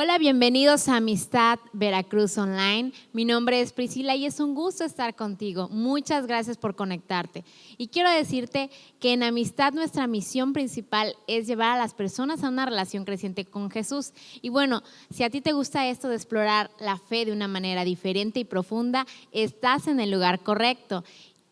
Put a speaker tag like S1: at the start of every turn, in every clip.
S1: Hola, bienvenidos a Amistad Veracruz Online. Mi nombre es Priscila y es un gusto estar contigo. Muchas gracias por conectarte. Y quiero decirte que en Amistad nuestra misión principal es llevar a las personas a una relación creciente con Jesús. Y bueno, si a ti te gusta esto de explorar la fe de una manera diferente y profunda, estás en el lugar correcto.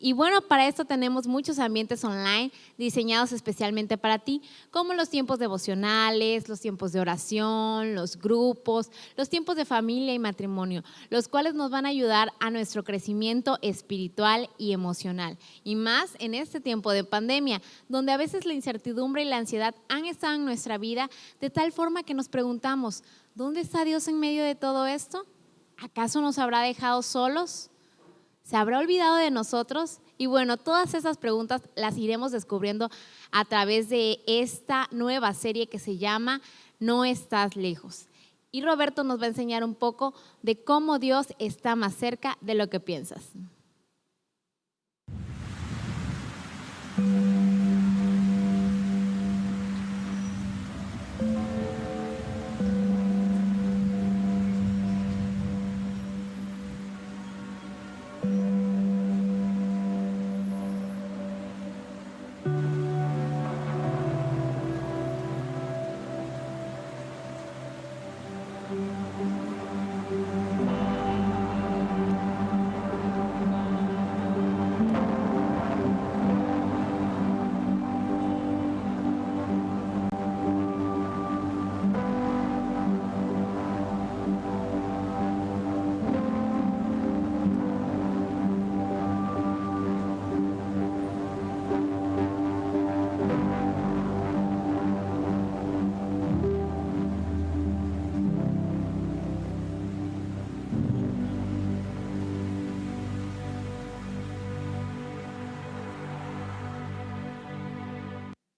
S1: Y bueno, para esto tenemos muchos ambientes online diseñados especialmente para ti, como los tiempos devocionales, los tiempos de oración, los grupos, los tiempos de familia y matrimonio, los cuales nos van a ayudar a nuestro crecimiento espiritual y emocional. Y más en este tiempo de pandemia, donde a veces la incertidumbre y la ansiedad han estado en nuestra vida de tal forma que nos preguntamos, ¿dónde está Dios en medio de todo esto? ¿Acaso nos habrá dejado solos? ¿Se habrá olvidado de nosotros? Y bueno, todas esas preguntas las iremos descubriendo a través de esta nueva serie que se llama No estás lejos. Y Roberto nos va a enseñar un poco de cómo Dios está más cerca de lo que piensas.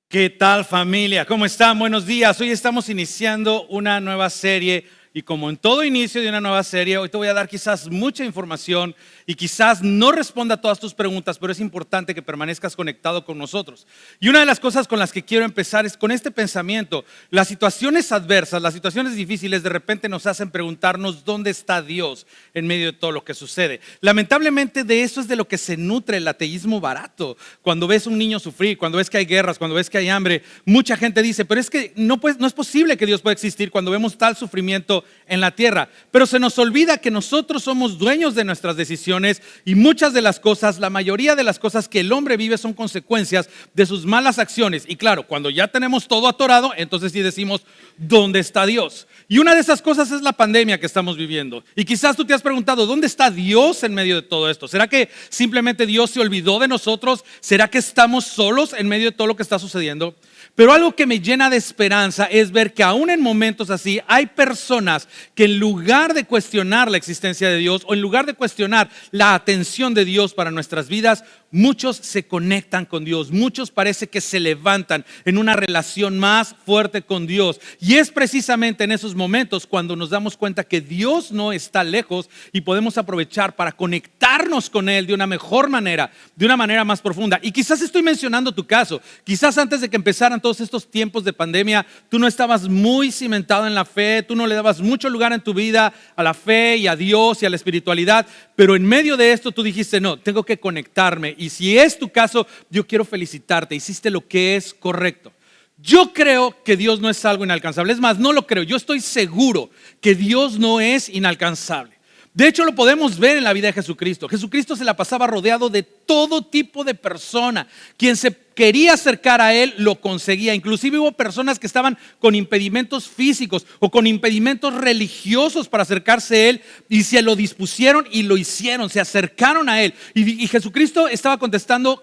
S2: ¿Qué tal, familia? ¿Cómo están? Buenos días. Hoy estamos iniciando una nueva serie y como en todo inicio de una nueva serie, hoy te voy a dar quizás mucha información y quizás no responda a todas tus preguntas, pero es importante que permanezcas conectado con nosotros. Y una de las cosas con las que quiero empezar es con este pensamiento. Las situaciones adversas, las situaciones difíciles de repente nos hacen preguntarnos dónde está Dios en medio de todo lo que sucede. Lamentablemente de eso es de lo que se nutre el ateísmo barato. Cuando ves a un niño sufrir, cuando ves que hay guerras, cuando ves que hay hambre, mucha gente dice, pero es que no es posible que Dios pueda existir cuando vemos tal sufrimiento en la tierra. Pero se nos olvida que nosotros somos dueños de nuestras decisiones y muchas de las cosas, la mayoría de las cosas que el hombre vive son consecuencias de sus malas acciones. Y claro, cuando ya tenemos todo atorado, entonces sí decimos, ¿dónde está Dios? Y una de esas cosas es la pandemia que estamos viviendo. Y quizás tú te has preguntado, ¿dónde está Dios en medio de todo esto? ¿Será que simplemente Dios se olvidó de nosotros? ¿Será que estamos solos en medio de todo lo que está sucediendo? Pero algo que me llena de esperanza es ver que aún en momentos así hay personas que en lugar de cuestionar la existencia de Dios o en lugar de cuestionar la atención de Dios para nuestras vidas, muchos se conectan con Dios, muchos parece que se levantan en una relación más fuerte con Dios. Y es precisamente en esos momentos cuando nos damos cuenta que Dios no está lejos y podemos aprovechar para conectarnos con Él de una mejor manera, de una manera más profunda. Y quizás estoy mencionando tu caso, quizás antes de que empezaran todos estos tiempos de pandemia, tú no estabas muy cimentado en la fe, tú no le dabas mucho lugar en tu vida a la fe y a Dios y a la espiritualidad, pero en medio de esto tú dijiste, no, tengo que conectarme. Y si es tu caso, yo quiero felicitarte, hiciste lo que es correcto. Yo creo que Dios no es algo inalcanzable, es más, no lo creo, yo estoy seguro que Dios no es inalcanzable. De hecho, lo podemos ver en la vida de Jesucristo. Jesucristo se la pasaba rodeado de todo tipo de persona. Quien se quería acercar a Él lo conseguía. Inclusive hubo personas que estaban con impedimentos físicos o con impedimentos religiosos para acercarse a Él y se lo dispusieron y lo hicieron, se acercaron a Él. Y Jesucristo estaba contestando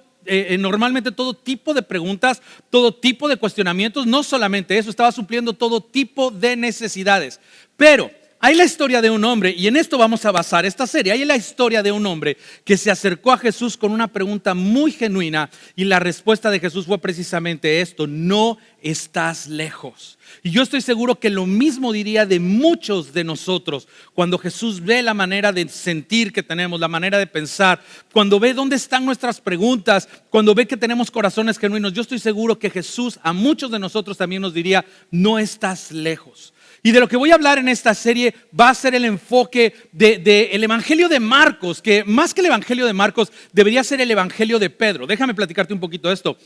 S2: normalmente todo tipo de preguntas, todo tipo de cuestionamientos. No solamente eso, estaba supliendo todo tipo de necesidades. Pero hay la historia de un hombre, y en esto vamos a basar esta serie. Hay la historia de un hombre que se acercó a Jesús con una pregunta muy genuina, y la respuesta de Jesús fue precisamente esto: no estás lejos. Y yo estoy seguro que lo mismo diría de muchos de nosotros cuando Jesús ve la manera de sentir que tenemos, la manera de pensar, cuando ve dónde están nuestras preguntas, cuando ve que tenemos corazones genuinos. Yo estoy seguro que Jesús a muchos de nosotros también nos diría: no estás lejos. Y de lo que voy a hablar en esta serie va a ser el enfoque del Evangelio de Marcos, que más que el Evangelio de Marcos debería ser el Evangelio de Pedro. Déjame platicarte un poquito de esto.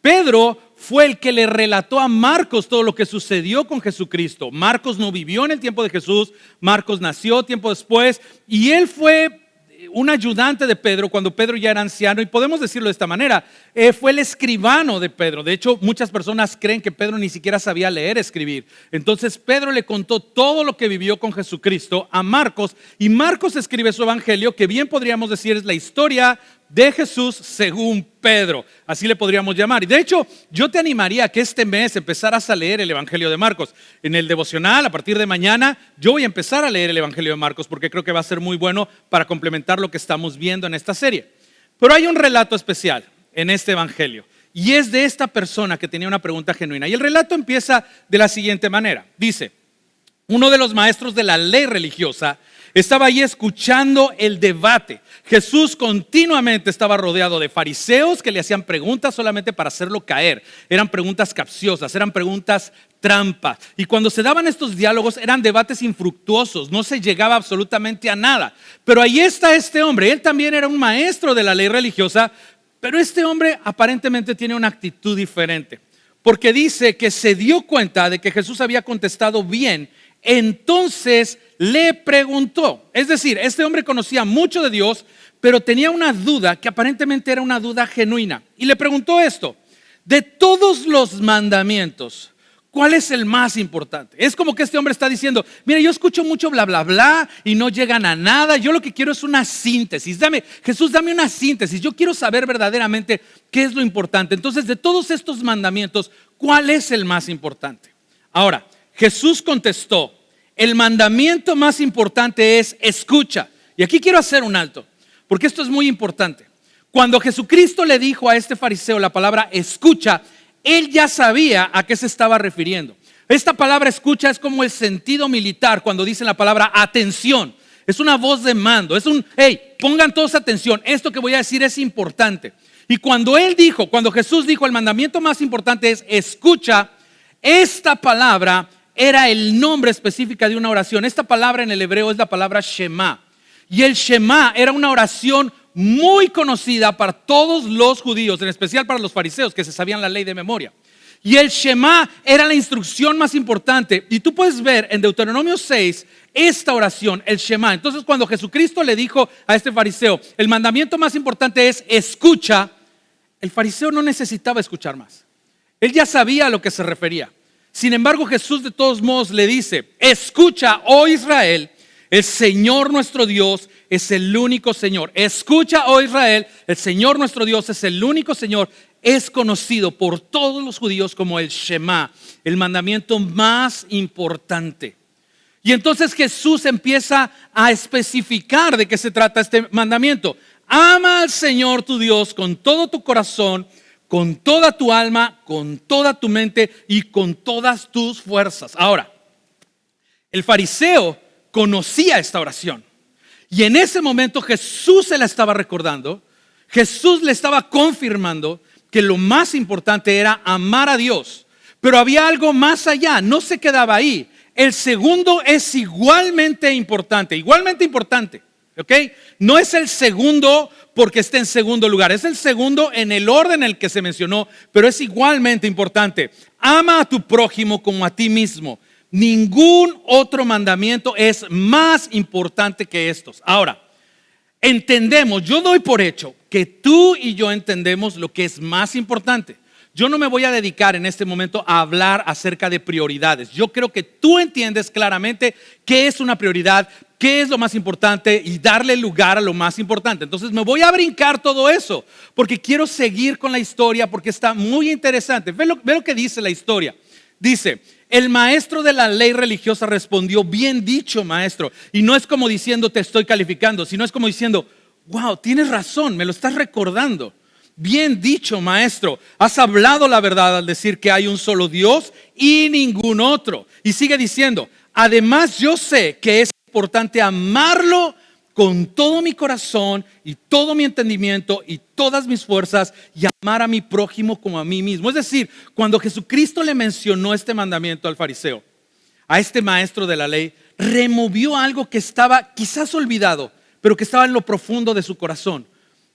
S2: Pedro fue el que le relató a Marcos todo lo que sucedió con Jesucristo. Marcos no vivió en el tiempo de Jesús, Marcos nació tiempo después y él fue un ayudante de Pedro cuando Pedro ya era anciano, y podemos decirlo de esta manera, fue el escribano de Pedro. De hecho, muchas personas creen que Pedro ni siquiera sabía leer, escribir. Entonces Pedro le contó todo lo que vivió con Jesucristo a Marcos, y Marcos escribe su evangelio, que bien podríamos decir es la historia de Jesús según Pedro, así le podríamos llamar. Y de hecho, yo te animaría a que este mes empezaras a leer el Evangelio de Marcos. En el devocional, a partir de mañana, yo voy a empezar a leer el Evangelio de Marcos porque creo que va a ser muy bueno para complementar lo que estamos viendo en esta serie. Pero hay un relato especial en este Evangelio, y es de esta persona que tenía una pregunta genuina. Y el relato empieza de la siguiente manera. Dice: uno de los maestros de la ley religiosa estaba ahí escuchando el debate. Jesús continuamente estaba rodeado de fariseos que le hacían preguntas solamente para hacerlo caer. Eran preguntas capciosas, eran preguntas trampa. Y cuando se daban estos diálogos eran debates infructuosos, no se llegaba absolutamente a nada. Pero ahí está este hombre, él también era un maestro de la ley religiosa, pero este hombre aparentemente tiene una actitud diferente. Porque dice que se dio cuenta de que Jesús había contestado bien. Entonces le preguntó, es decir, este hombre conocía mucho de Dios, pero tenía una duda que aparentemente era una duda genuina. Y le preguntó esto: de todos los mandamientos, ¿cuál es el más importante? Es como que este hombre está diciendo: mira, yo escucho mucho bla, bla, bla y no llegan a nada. Yo lo que quiero es una síntesis. Jesús, dame una síntesis. Yo quiero saber verdaderamente qué es lo importante. Entonces, de todos estos mandamientos, ¿cuál es el más importante? Ahora, Jesús contestó: el mandamiento más importante es escucha. Y aquí quiero hacer un alto, porque esto es muy importante. Cuando Jesucristo le dijo a este fariseo la palabra escucha, él ya sabía a qué se estaba refiriendo. Esta palabra escucha es como el sentido militar cuando dicen la palabra atención. Es una voz de mando, es un hey, pongan todos atención, esto que voy a decir es importante. Y cuando Jesús dijo el mandamiento más importante es escucha, esta palabra era el nombre específico de una oración. Esta palabra en el hebreo es la palabra Shema. Y el Shema era una oración muy conocida para todos los judíos, en especial para los fariseos que se sabían la ley de memoria. Y el Shema era la instrucción más importante. Y tú puedes ver en Deuteronomio 6 esta oración, el Shema. Entonces, cuando Jesucristo le dijo a este fariseo, el mandamiento más importante es escucha, el fariseo no necesitaba escuchar más. Él ya sabía a lo que se refería. Sin embargo, Jesús de todos modos le dice: escucha, oh Israel, el Señor nuestro Dios es el único Señor. Escucha, oh Israel, el Señor nuestro Dios es el único Señor. Es conocido por todos los judíos como el Shema, el mandamiento más importante. Y entonces Jesús empieza a especificar de qué se trata este mandamiento. Ama al Señor tu Dios con todo tu corazón, con toda tu alma, con toda tu mente y con todas tus fuerzas. Ahora, el fariseo conocía esta oración, y en ese momento Jesús se la estaba recordando. Jesús le estaba confirmando que lo más importante era amar a Dios, pero había algo más allá, no se quedaba ahí. El segundo es igualmente importante, ¿ok? No es el segundo porque esté en segundo lugar, es el segundo en el orden en el que se mencionó, pero es igualmente importante. Ama a tu prójimo como a ti mismo. Ningún otro mandamiento es más importante que estos. Ahora, entendemos, yo doy por hecho que tú y yo entendemos lo que es más importante. Yo no me voy a dedicar en este momento a hablar acerca de prioridades. Yo creo que tú entiendes claramente qué es una prioridad, qué es lo más importante y darle lugar a lo más importante. Entonces me voy a brincar todo eso porque quiero seguir con la historia porque está muy interesante. Ve lo que dice la historia. Dice: el maestro de la ley religiosa respondió: bien dicho, maestro. Y no es como diciendo te estoy calificando, sino es como diciendo: wow, tienes razón, me lo estás recordando. Bien dicho, maestro, has hablado la verdad al decir que hay un solo Dios y ningún otro. Y sigue diciendo: además yo sé que es importante amarlo con todo mi corazón y todo mi entendimiento y todas mis fuerzas, y amar a mi prójimo como a mí mismo. Es decir, cuando Jesucristo le mencionó este mandamiento al fariseo, a este maestro de la ley, removió algo que estaba quizás olvidado, pero que estaba en lo profundo de su corazón.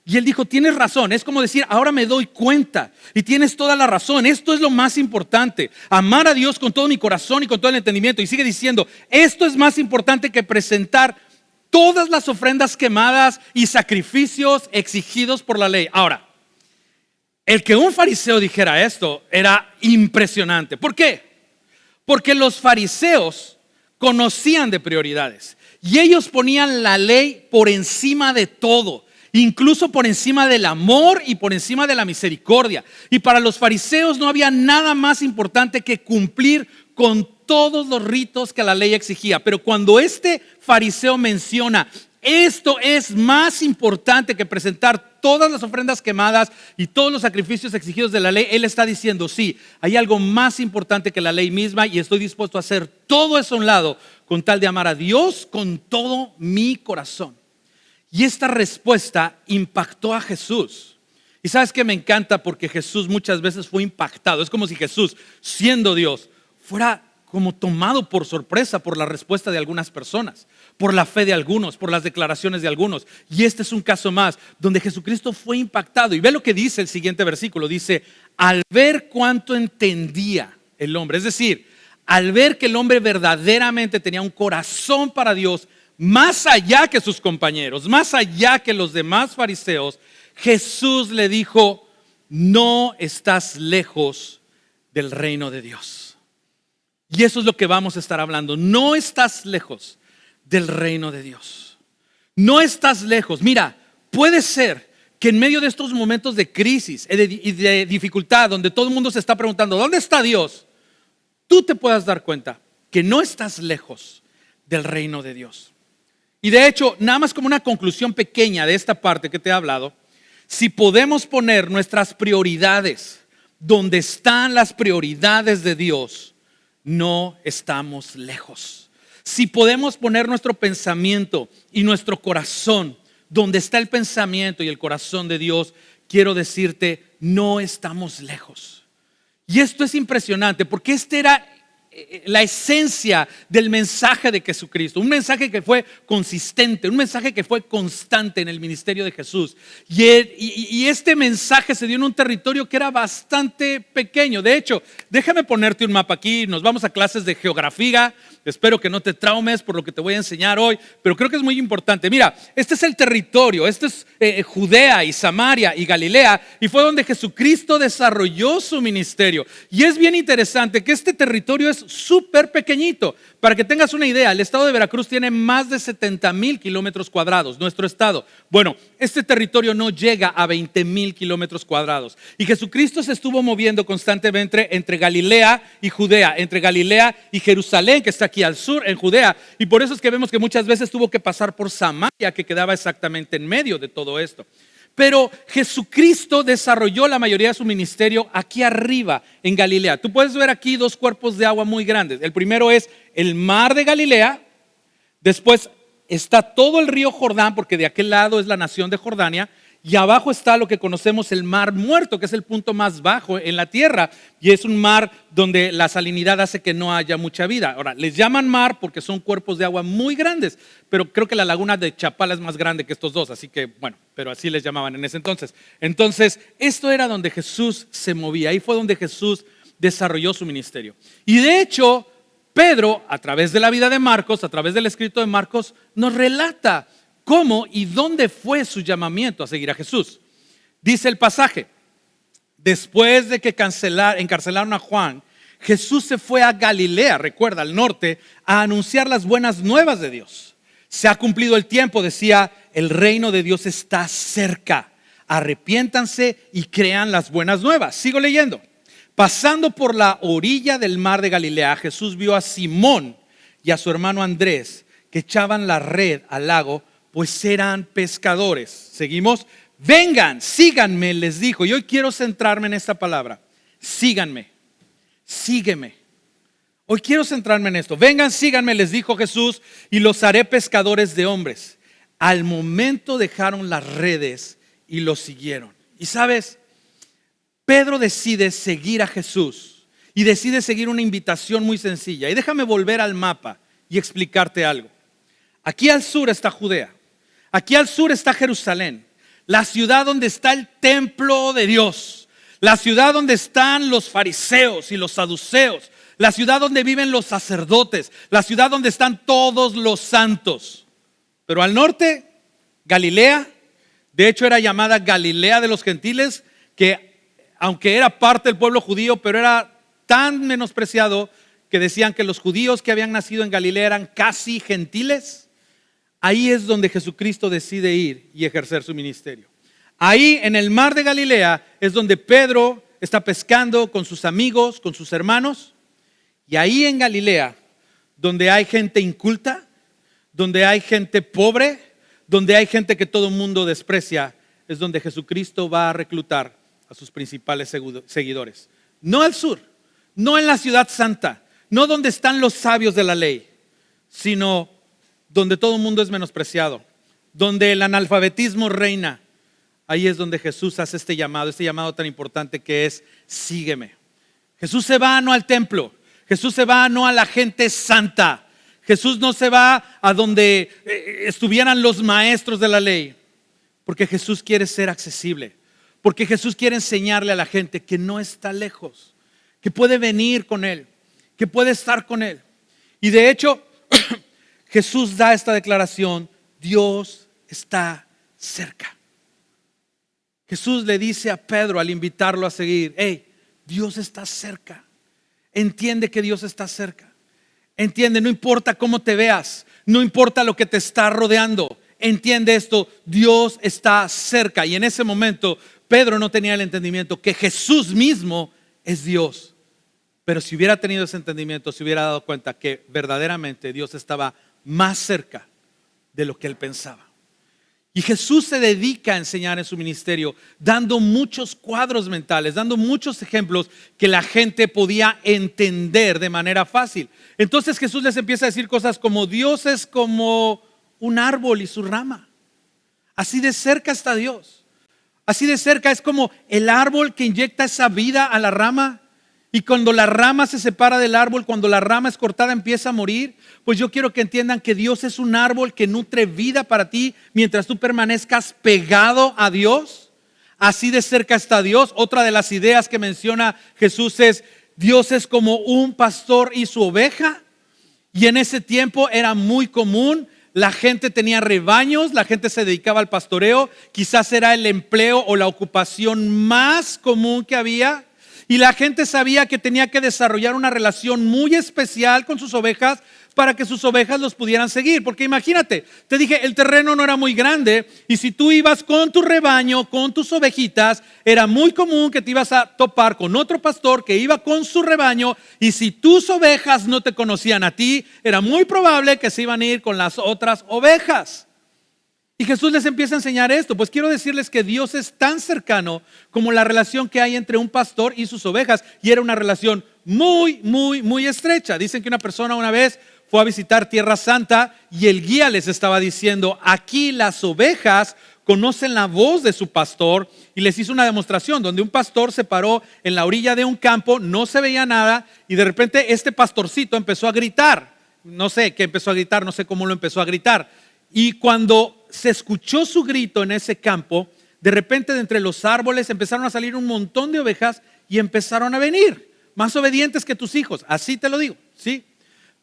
S2: Y él dijo, tienes razón, es como decir, ahora me doy cuenta y tienes toda la razón, esto es lo más importante, amar a Dios con todo mi corazón y con todo el entendimiento. Y sigue diciendo, esto es más importante que presentar todas las ofrendas quemadas y sacrificios exigidos por la ley. Ahora, el que un fariseo dijera esto era impresionante. ¿Por qué? Porque los fariseos conocían de prioridades y ellos ponían la ley por encima de todo, incluso por encima del amor y por encima de la misericordia. Y para los fariseos no había nada más importante que cumplir con todos los ritos que la ley exigía. Pero cuando este fariseo menciona, esto es más importante que presentar todas las ofrendas quemadas y todos los sacrificios exigidos de la ley, él está diciendo, sí, hay algo más importante que la ley misma y estoy dispuesto a hacer todo eso a un lado con tal de amar a Dios con todo mi corazón. Y esta respuesta impactó a Jesús. Y sabes que me encanta porque Jesús muchas veces fue impactado. Es como si Jesús, siendo Dios, fuera como tomado por sorpresa por la respuesta de algunas personas, por la fe de algunos, por las declaraciones de algunos. Y este es un caso más donde Jesucristo fue impactado. Y ve lo que dice el siguiente versículo. Dice, al ver cuánto entendía el hombre, es decir, al ver que el hombre verdaderamente tenía un corazón para Dios, más allá que sus compañeros, más allá que los demás fariseos, Jesús le dijo, no estás lejos del reino de Dios. Y eso es lo que vamos a estar hablando. No estás lejos del reino de Dios. No estás lejos. Mira, puede ser que en medio de estos momentos de crisis y de dificultad, donde todo el mundo se está preguntando, ¿dónde está Dios? Tú te puedas dar cuenta que no estás lejos del reino de Dios. Y de hecho, nada más como una conclusión pequeña de esta parte que te he hablado, si podemos poner nuestras prioridades donde están las prioridades de Dios, no estamos lejos. Si podemos poner nuestro pensamiento y nuestro corazón donde está el pensamiento y el corazón de Dios, quiero decirte, no estamos lejos. Y esto es impresionante porque este era la esencia del mensaje de Jesucristo, un mensaje que fue consistente, un mensaje que fue constante en el ministerio de Jesús. Y este mensaje se dio en un territorio que era bastante pequeño. De hecho, déjame ponerte un mapa aquí, nos vamos a clases de geografía. Espero que no te traumes por lo que te voy a enseñar hoy, pero creo que es muy importante. Mira, este es el territorio, este es Judea y Samaria y Galilea, y fue donde Jesucristo desarrolló su ministerio. Y es bien interesante que este territorio es súper pequeñito. Para que tengas una idea, el estado de Veracruz tiene más de 70,000 kilómetros cuadrados, nuestro estado. Bueno, este territorio no llega a 20,000 kilómetros cuadrados. Y Jesucristo se estuvo moviendo constantemente entre Galilea y Judea, entre Galilea y Jerusalén, que está aquí al sur, en Judea. Y por eso es que vemos que muchas veces tuvo que pasar por Samaria, que quedaba exactamente en medio de todo esto. Pero Jesucristo desarrolló la mayoría de su ministerio aquí arriba en Galilea. Tú puedes ver aquí dos cuerpos de agua muy grandes. El primero es el mar de Galilea. Después está todo el río Jordán, porque de aquel lado es la nación de Jordania. Y abajo está lo que conocemos el mar muerto, que es el punto más bajo en la tierra. Y es un mar donde la salinidad hace que no haya mucha vida. Ahora, les llaman mar porque son cuerpos de agua muy grandes. Pero creo que la laguna de Chapala es más grande que estos dos. Así que, bueno, pero así les llamaban en ese entonces. Entonces, esto era donde Jesús se movía. Ahí fue donde Jesús desarrolló su ministerio. Y de hecho, Pedro, a través de la vida de Marcos, a través del escrito de Marcos, nos relata cómo y dónde fue su llamamiento a seguir a Jesús. Dice el pasaje, después de que encarcelaron a Juan, Jesús se fue a Galilea, recuerda, al norte, a anunciar las buenas nuevas de Dios. Se ha cumplido el tiempo, decía, el reino de Dios está cerca. Arrepiéntanse y crean las buenas nuevas. Sigo leyendo. Pasando por la orilla del mar de Galilea, Jesús vio a Simón y a su hermano Andrés que echaban la red al lago, pues eran pescadores. Seguimos. Vengan, síganme, les dijo. Y hoy quiero centrarme en esta palabra. Síganme, sígueme. Hoy quiero centrarme en esto. Vengan, síganme, les dijo Jesús, y los haré pescadores de hombres. Al momento dejaron las redes y los siguieron. Y sabes, Pedro decide seguir a Jesús. y decide seguir una invitación muy sencilla. Y déjame volver al mapa y explicarte algo. Aquí al sur está Judea, aquí al sur está Jerusalén, la ciudad donde está el templo de Dios, la ciudad donde están los fariseos y los saduceos, la ciudad donde viven los sacerdotes, la ciudad donde están todos los santos. Pero al norte, Galilea, de hecho era llamada Galilea de los gentiles, que aunque era parte del pueblo judío, pero era tan menospreciado que decían que los judíos que habían nacido en Galilea eran casi gentiles. Ahí es donde Jesucristo decide ir y ejercer su ministerio. Ahí en el mar de Galilea es donde Pedro está pescando con sus amigos, con sus hermanos. Y ahí en Galilea, donde hay gente inculta, donde hay gente pobre, donde hay gente que todo el mundo desprecia, es donde Jesucristo va a reclutar a sus principales seguidores. No al sur, no en la ciudad santa, no donde están los sabios de la ley, sino donde todo el mundo es menospreciado, donde el analfabetismo reina. Ahí es donde Jesús hace este llamado tan importante que es: sígueme. Jesús se va no al templo, Jesús se va no a la gente santa, Jesús no se va a donde estuvieran los maestros de la ley, porque Jesús quiere ser accesible, porque Jesús quiere enseñarle a la gente que no está lejos, que puede venir con Él, que puede estar con Él. Y de hecho, Jesús da esta declaración: Dios está cerca. Jesús le dice a Pedro al invitarlo a seguir: hey, Dios está cerca. Entiende que Dios está cerca. Entiende, no importa cómo te veas, no importa lo que te está rodeando. Entiende esto: Dios está cerca. Y en ese momento Pedro no tenía el entendimiento que Jesús mismo es Dios. Pero si hubiera tenido ese entendimiento, se hubiera dado cuenta que verdaderamente Dios estaba más cerca de lo que él pensaba. Y Jesús se dedica a enseñar en su ministerio, dando muchos cuadros mentales, dando muchos ejemplos que la gente podía entender de manera fácil. Entonces Jesús les empieza a decir cosas como: Dios es como un árbol y su rama. Así de cerca está Dios. Así de cerca es como el árbol que inyecta esa vida a la rama. Y cuando la rama se separa del árbol, cuando la rama es cortada, empieza a morir. Pues yo quiero que entiendan que Dios es un árbol que nutre vida para ti mientras tú permanezcas pegado a Dios. Así de cerca está Dios. Otra de las ideas que menciona Jesús es: Dios es como un pastor y su oveja. Y en ese tiempo era muy común. La gente tenía rebaños, la gente se dedicaba al pastoreo. Quizás era el empleo o la ocupación más común que había. Y la gente sabía que tenía que desarrollar una relación muy especial con sus ovejas para que sus ovejas los pudieran seguir. Porque imagínate, te dije, el terreno no era muy grande, y si tú ibas con tu rebaño, con tus ovejitas, era muy común que te ibas a topar con otro pastor que iba con su rebaño, y si tus ovejas no te conocían a ti, era muy probable que se iban a ir con las otras ovejas. Y Jesús les empieza a enseñar esto. Pues quiero decirles que Dios es tan cercano como la relación que hay entre un pastor y sus ovejas. Y era una relación muy, muy, muy estrecha. Dicen que una persona una vez fue a visitar Tierra Santa y el guía les estaba diciendo: aquí las ovejas conocen la voz de su pastor. Y les hizo una demostración donde un pastor se paró en la orilla de un campo, no se veía nada, y de repente este pastorcito empezó a gritar. No sé qué empezó a gritar, no sé cómo lo empezó a gritar. Y cuando se escuchó su grito en ese campo, de repente de entre los árboles empezaron a salir un montón de ovejas y empezaron a venir, más obedientes que tus hijos, así te lo digo, ¿sí?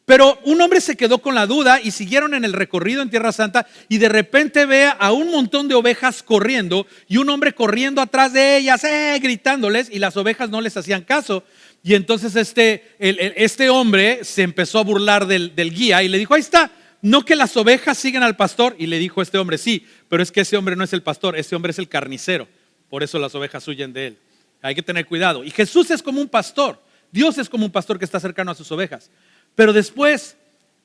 S2: Pero un hombre se quedó con la duda y siguieron en el recorrido en Tierra Santa, y de repente ve a un montón de ovejas corriendo y un hombre corriendo atrás de ellas, gritándoles, y las ovejas no les hacían caso. Y entonces este hombre se empezó a burlar del guía y le dijo: ahí está, ¿no que las ovejas siguen al pastor? Y le dijo este hombre: sí, pero es que ese hombre no es el pastor, ese hombre es el carnicero, por eso las ovejas huyen de él. Hay que tener cuidado. Y Jesús es como un pastor, Dios es como un pastor que está cercano a sus ovejas. Pero después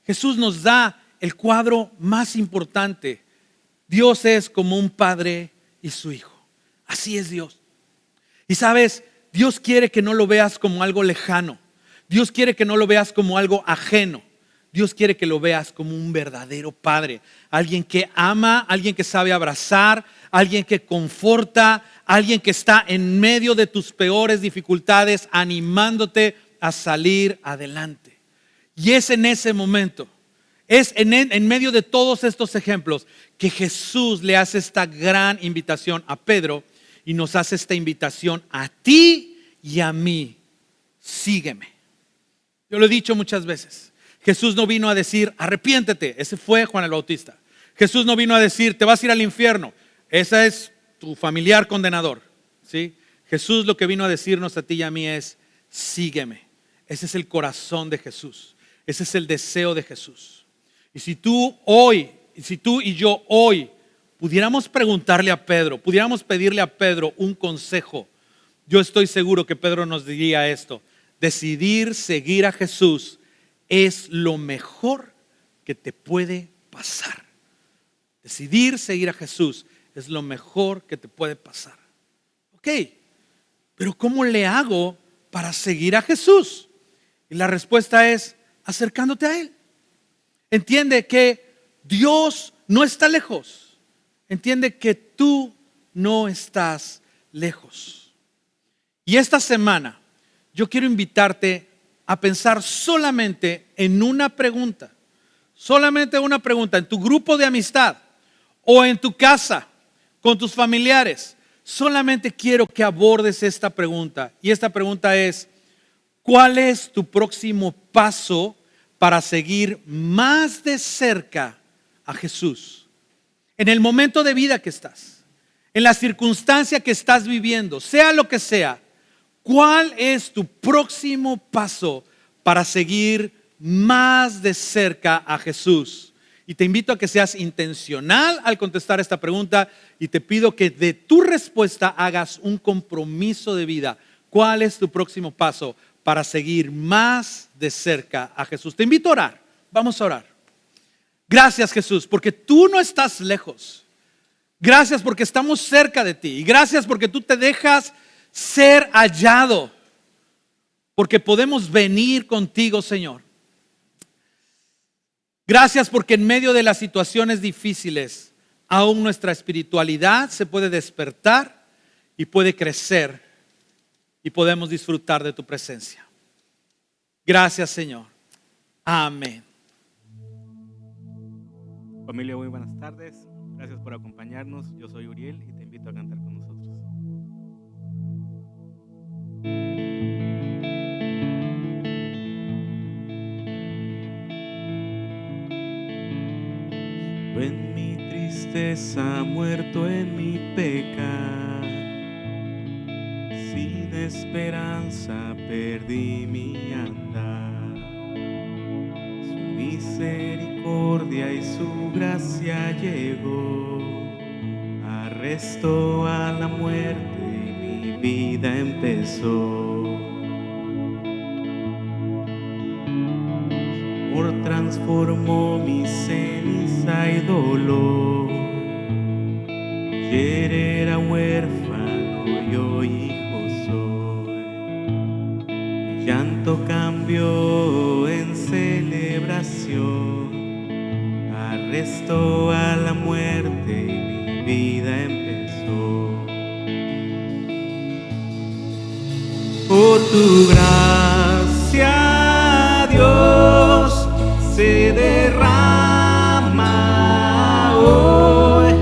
S2: Jesús nos da el cuadro más importante. Dios es como un padre y su hijo. Así es Dios. Y sabes, Dios quiere que no lo veas como algo lejano. Dios quiere que no lo veas como algo ajeno. Dios quiere que lo veas como un verdadero padre, alguien que ama, alguien que sabe abrazar, alguien que conforta, alguien que está en medio de tus peores dificultades animándote a salir adelante. Y es en ese momento, es en medio de todos estos ejemplos que Jesús le hace esta gran invitación a Pedro y nos hace esta invitación a ti y a mí. Sígueme. Yo lo he dicho muchas veces. Jesús no vino a decir arrepiéntete. Ese fue Juan el Bautista. Jesús no vino a decir te vas a ir al infierno. Ese es tu familiar condenador, ¿sí? Jesús lo que vino a decirnos a ti y a mí es sígueme. Ese es el corazón de Jesús. Ese es el deseo de Jesús. Y si tú y yo hoy pudiéramos preguntarle a Pedro, pudiéramos pedirle a Pedro un consejo, yo estoy seguro que Pedro nos diría esto: decidir seguir a Jesús es lo mejor que te puede pasar. Decidir seguir a Jesús es lo mejor que te puede pasar. Ok, pero ¿cómo le hago para seguir a Jesús? Y la respuesta es acercándote a Él. Entiende que Dios no está lejos. Entiende que tú no estás lejos. Y esta semana yo quiero invitarte a pensar solamente en una pregunta. Solamente una pregunta en tu grupo de amistad o en tu casa con tus familiares. Solamente quiero que abordes esta pregunta. Y esta pregunta es: ¿cuál es tu próximo paso para seguir más de cerca a Jesús? En el momento de vida que estás, en la circunstancia que estás viviendo, sea lo que sea, ¿cuál es tu próximo paso para seguir más de cerca a Jesús? Y te invito a que seas intencional al contestar esta pregunta y te pido que de tu respuesta hagas un compromiso de vida. ¿Cuál es tu próximo paso para seguir más de cerca a Jesús? Te invito a orar. Vamos a orar. Gracias, Jesús, porque tú no estás lejos. Gracias porque estamos cerca de ti. Y gracias porque tú te dejas ser hallado. Porque podemos venir contigo, Señor. Gracias porque en medio de las situaciones difíciles, aún nuestra espiritualidad se puede despertar y puede crecer y podemos disfrutar de tu presencia. Gracias, Señor. Amén.
S3: Familia, muy buenas tardes. Gracias por acompañarnos. Yo soy Uriel y te invito a cantar con nosotros. En mi tristeza, muerto en mi pecado, sin esperanza perdí mi andar. Su misericordia y su gracia llegó, arrestó a la muerte y mi vida empezó. Transformó mi ceniza y dolor. Ayer era huérfano y hoy hijo soy. Mi llanto cambió en celebración. Arrestó a la muerte y mi vida empezó. Oh, tu gracia, Dios, se derrama hoy.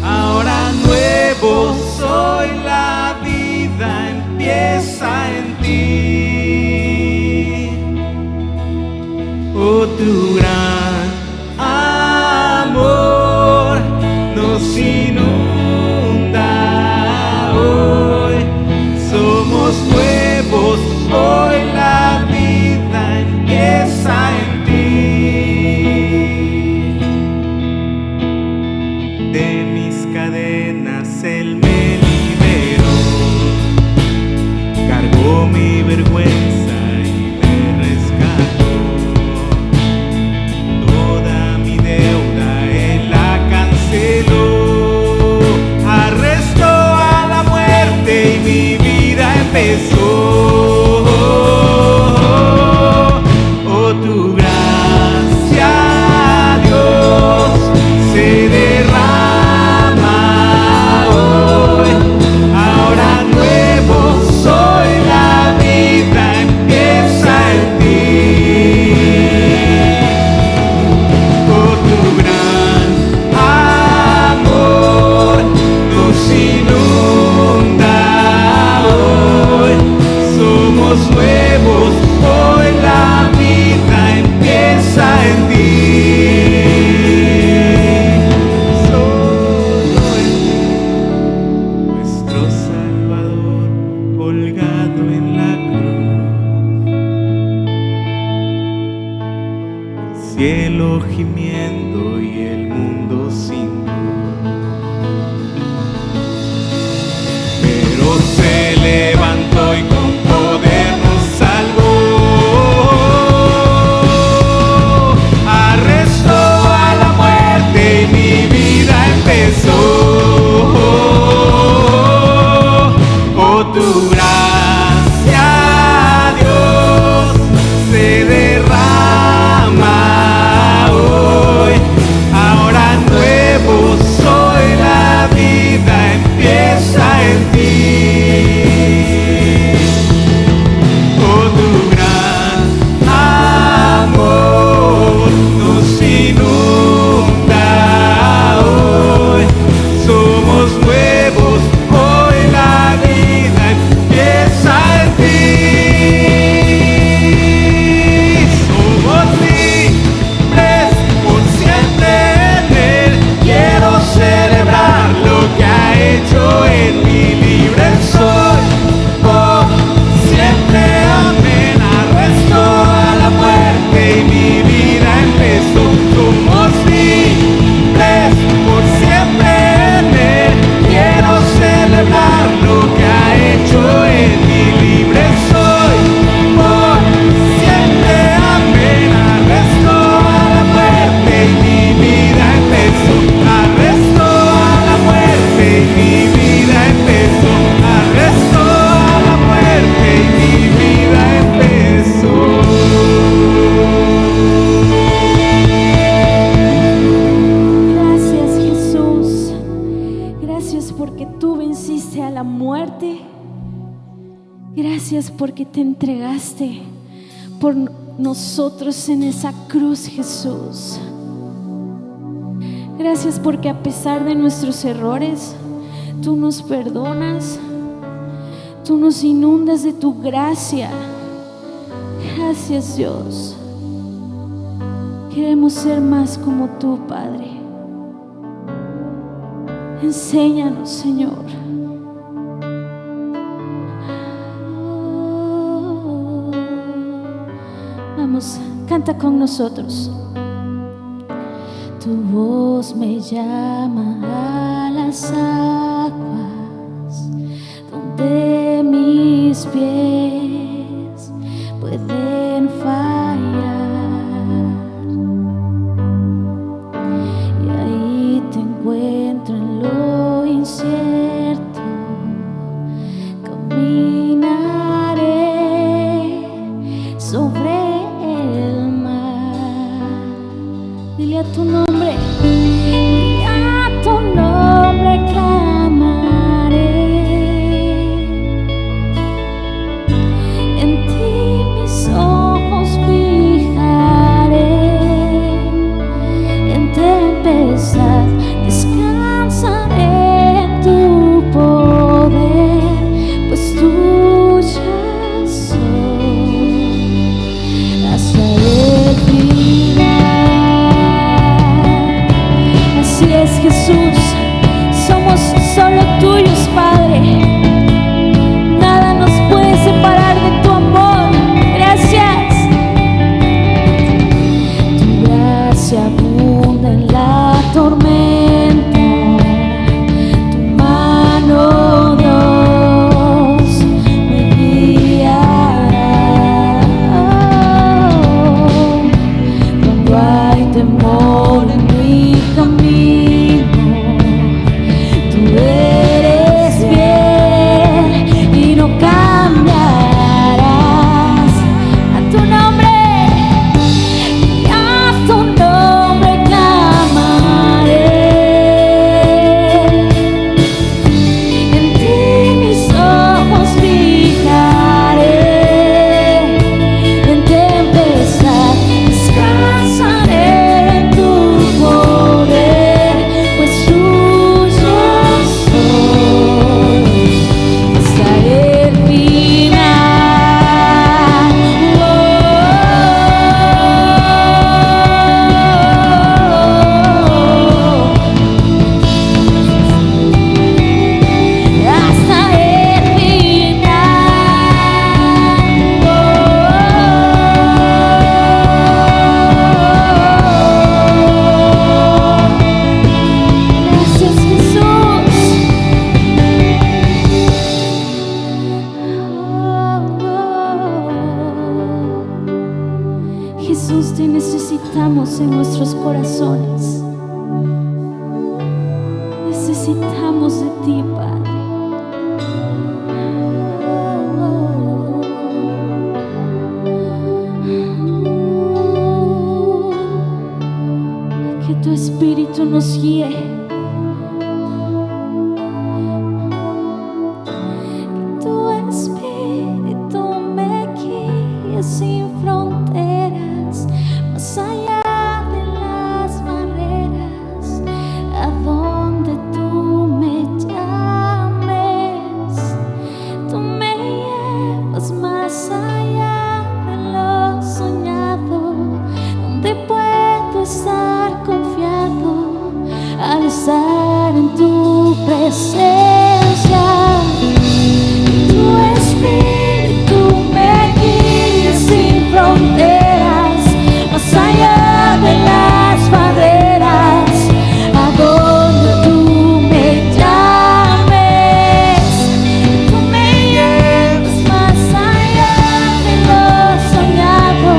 S3: Ahora nuevo soy, la vida empieza en ti. Oh, tu gran amor nos inunda hoy. Somos nuevos hoy, la vida empieza en ti. Él me liberó, cargó mi vergüenza y me rescató. Toda mi deuda Él la canceló, arrestó a la muerte y mi vida empezó. Oh, tu gracia, Dios, se derrama. Soy, la vida empieza. tu gracia, Dios, se derrama hoy. Ahora nuevo soy, la vida empieza en ti. Oh, tu gran amor nos inunda hoy. Somos nuevos, hoy la vida empieza en ti. Somos libres por siempre en Él. Quiero celebrar lo que ha hecho en mí. Libre soy por siempre, amén. Arrestó a la muerte y mi vida empezó. Somos libres por siempre en Él. Quiero celebrar lo que ha hecho en mí. Libre soy por siempre, amén. Arrestó a la muerte y mi vida empezó. Arrestó a la muerte y mi vida empezó. Arrestó a la muerte y mi vida empezó.
S4: Gracias, Jesús. Gracias porque tú venciste a la muerte. Gracias porque te entregaste por nosotros en esa cruz, Jesús. Gracias porque a pesar de nuestros errores, tú nos perdonas. Tú nos inundas de tu gracia. Gracias, Dios. Queremos ser más como tú, Padre. Enséñanos, Señor. Vamos, canta con nosotros. Tu voz me llama a las aguas, donde mis pies pueden fallar. Y ahí te encuentro en lo incierto. Caminaré sobre el mar. Dile a tu nombre, y a tu nombre clamaré. En ti mis ojos fijaré. En tempestad descansaré en tu poder, pues tuya soy hasta el final. Así es, Jesús, somos solo tuyos, Padre. Nada nos puede separar de tu amor. Gracias. Tu gracia abunda en la tormenta. Tu mano, Dios, me guiará. Cuando hay temor en mi camino, tú eres fiel y no cambiarás. A tu nombre, y a tu nombre clamaré. En ti mis ojos fijaré. En tempestad descansaré en tu poder, pues tuya soy hasta el final. Hasta el final. Gracias, Jesús. Jesús, te necesitamos en nuestros corazones. Necesitamos de ti, Padre. nos guíe. Que tu espíritu me guíe sin fronteras, más allá de las barreras, a donde tú me llames. Tú me llevas más allá de lo soñado, donde puedo estar confiado al estar en tu presencia. Tu espíritu me guía sin fronteras, más allá de las barreras, a donde tú me llames. Tú me llevas más allá de lo soñado,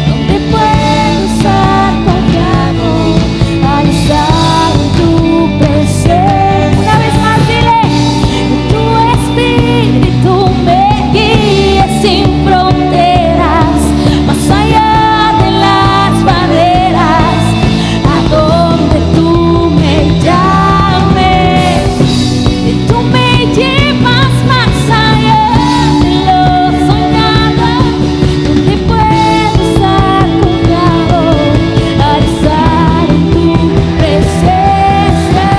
S4: donde puedo estar confiado al estar en tu presencia. Una vez más dile: que tu espíritu me guíe sin fronteras, más allá de las barreras, a donde tú me llames. Y tú me llevas más allá de lo soñado, donde puedo estar confiado al estar en tu presencia.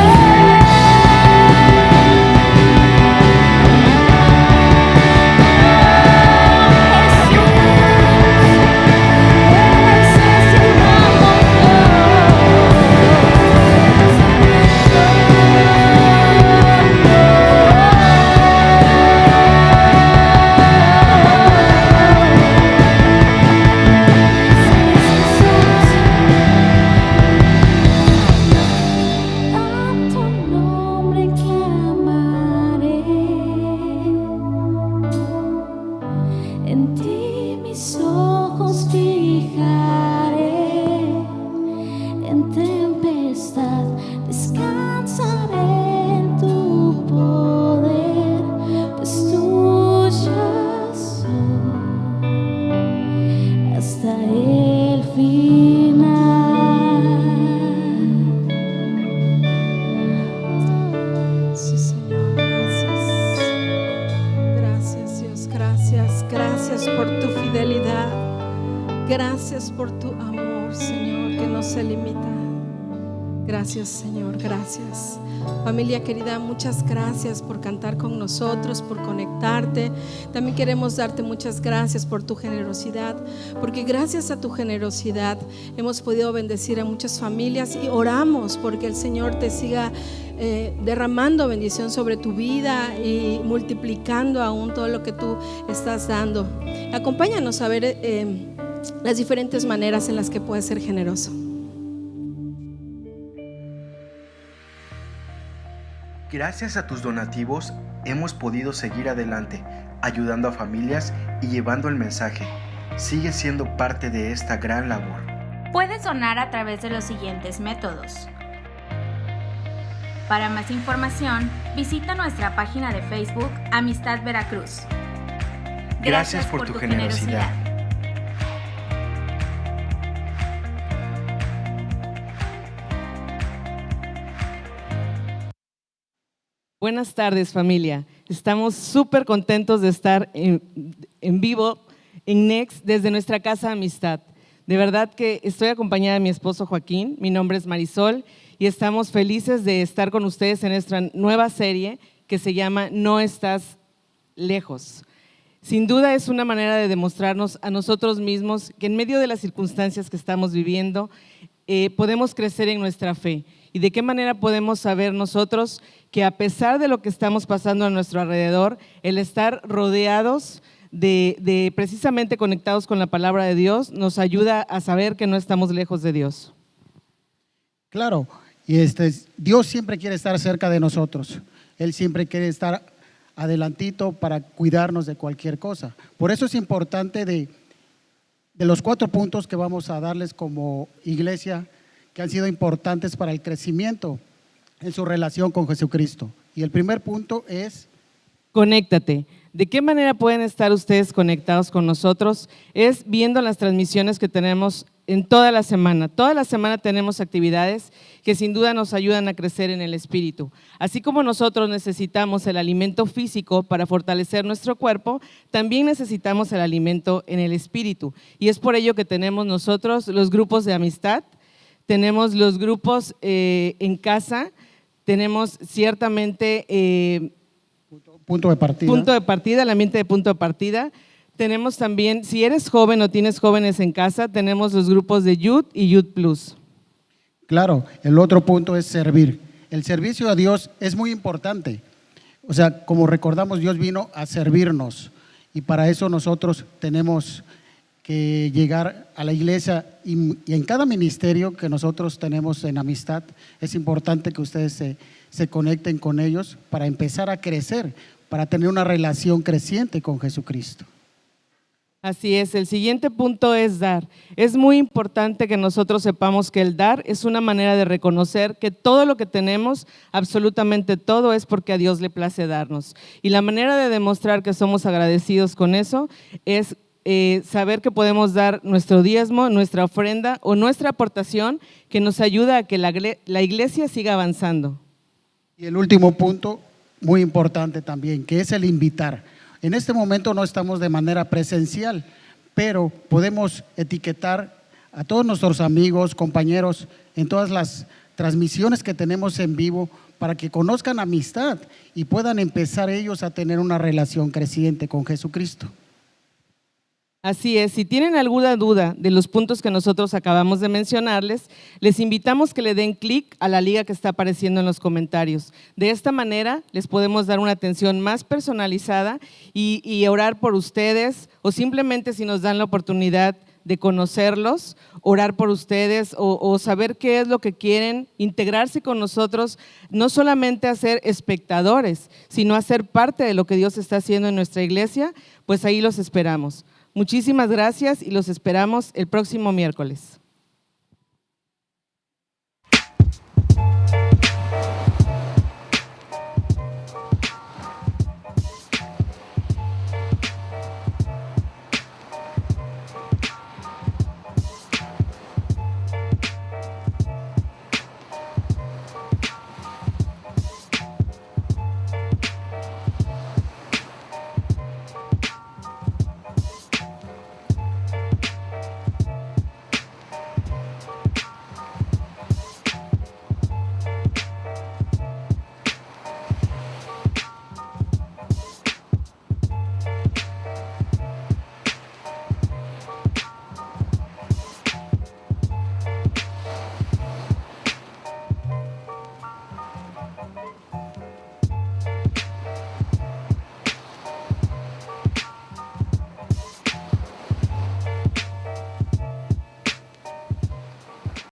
S4: A tu nombre clamaré, en ti mis ojos fijaré, en tempestad descansaré en tu poder, pues tuya soy hasta el final.
S5: Sí, Señor, gracias. Gracias, Dios, gracias. Gracias por tu fidelidad. Gracias por tu amor, Señor, que no se limita. Gracias, Señor, gracias. Familia querida, muchas gracias por cantar con nosotros, por conectarte. También queremos darte muchas gracias por tu generosidad, porque gracias a tu generosidad hemos podido bendecir a muchas familias y oramos porque el Señor te siga derramando bendición sobre tu vida y multiplicando aún todo lo que tú estás dando. Acompáñanos a ver las diferentes maneras en las que puedes ser generoso.
S6: Gracias a tus donativos hemos podido seguir adelante, ayudando a familias y llevando el mensaje. Sigue siendo parte de esta gran labor.
S7: Puedes donar a través de los siguientes métodos. Para más información, visita nuestra página de Facebook Amistad Veracruz.
S6: Gracias por tu generosidad.
S8: Buenas tardes, familia. Estamos súper contentos de estar en vivo en Next desde nuestra casa Amistad. De verdad que estoy acompañada de mi esposo Joaquín, mi nombre es Marisol y estamos felices de estar con ustedes en nuestra nueva serie que se llama No estás lejos. Sin duda es una manera de demostrarnos a nosotros mismos que en medio de las circunstancias que estamos viviendo podemos crecer en nuestra fe. ¿Y de qué manera podemos saber nosotros que a pesar de lo que estamos pasando a nuestro alrededor, el estar rodeados de precisamente conectados con la palabra de Dios nos ayuda a saber que no estamos lejos de Dios?
S9: Claro, y Dios siempre quiere estar cerca de nosotros. Él siempre quiere estar adelantito para cuidarnos de cualquier cosa. Por eso es importante de los 4 puntos que vamos a darles como iglesia, que han sido importantes para el crecimiento en su relación con Jesucristo. Y el primer punto es:
S8: conéctate. ¿De qué manera pueden estar ustedes conectados con nosotros? Es viendo las transmisiones que tenemos en toda la semana. Toda la semana tenemos actividades que sin duda nos ayudan a crecer en el espíritu. Así como nosotros necesitamos el alimento físico para fortalecer nuestro cuerpo, también necesitamos el alimento en el espíritu. Y es por ello que tenemos nosotros los grupos de amistad, tenemos los grupos en casa, tenemos ciertamente
S9: Punto de partida.
S8: punto de partida, el ambiente de punto de partida. Tenemos también, si eres joven o tienes jóvenes en casa, tenemos los grupos de Youth y Youth Plus.
S9: Claro, el otro punto es servir. El servicio a Dios es muy importante. O sea, como recordamos, Dios vino a servirnos y para eso nosotros tenemos que llegar a la iglesia y en cada ministerio que nosotros tenemos en amistad, es importante que ustedes se conecten con ellos para empezar a crecer, para tener una relación creciente con Jesucristo.
S8: Así es, el siguiente punto es dar. Es muy importante que nosotros sepamos que el dar es una manera de reconocer que todo lo que tenemos, absolutamente todo, es porque a Dios le place darnos. Y la manera de demostrar que somos agradecidos con eso es saber que podemos dar nuestro diezmo, nuestra ofrenda o nuestra aportación que nos ayuda a que la iglesia siga avanzando.
S9: Y el último punto, muy importante también, que es el invitar. En este momento no estamos de manera presencial, pero podemos etiquetar a todos nuestros amigos, compañeros, en todas las transmisiones que tenemos en vivo para que conozcan amistad y puedan empezar ellos a tener una relación creciente con Jesucristo.
S8: Así es, si tienen alguna duda de los puntos que nosotros acabamos de mencionarles, les invitamos que le den clic a la liga que está apareciendo en los comentarios. De esta manera les podemos dar una atención más personalizada y orar por ustedes, o simplemente si nos dan la oportunidad de conocerlos, orar por ustedes o saber qué es lo que quieren, integrarse con nosotros, no solamente a ser espectadores, sino a ser parte de lo que Dios está haciendo en nuestra iglesia, pues ahí los esperamos. Muchísimas gracias y los esperamos el próximo miércoles.